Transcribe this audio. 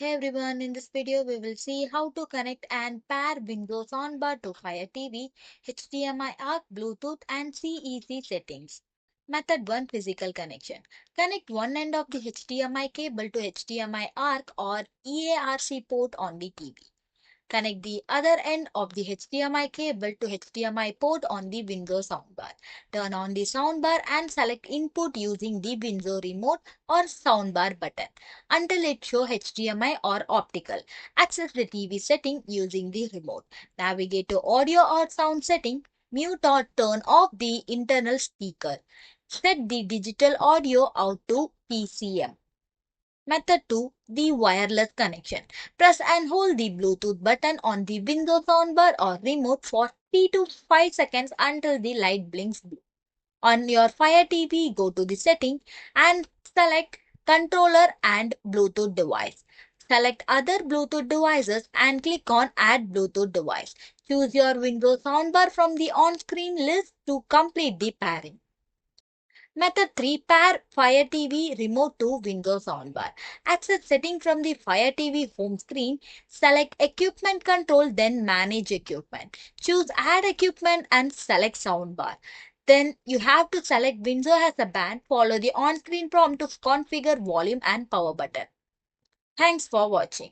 Hey everyone, in this video we will see how to connect and pair Vizio Soundbar to Fire TV, HDMI ARC, Bluetooth and CEC settings. Method 1. Physical connection. Connect one end of the HDMI cable to HDMI ARC or EARC port on the TV. Connect the other end of the HDMI cable to HDMI port on the Vizio soundbar. Turn on the soundbar and select input using the Vizio remote or soundbar button until it shows HDMI or optical. Access the TV setting using the remote. Navigate to audio or sound setting. Mute or turn off the internal speaker. Set the digital audio out to PCM. Method 2. The wireless connection. Press and hold the Bluetooth button on the Windows soundbar or remote for 3 to 5 seconds until the light blinks blue. On your Fire TV, go to the setting and select controller and Bluetooth device. Select other Bluetooth devices and click on add Bluetooth device. Choose your Windows soundbar from the on-screen list to complete the pairing. Method 3. Pair Fire TV remote to Windows soundbar. Access setting from the Fire TV home screen. Select equipment control, then manage equipment. Choose add equipment and select soundbar. Then you have to select Windows as a band. Follow the on-screen prompt to configure volume and power button. Thanks for watching.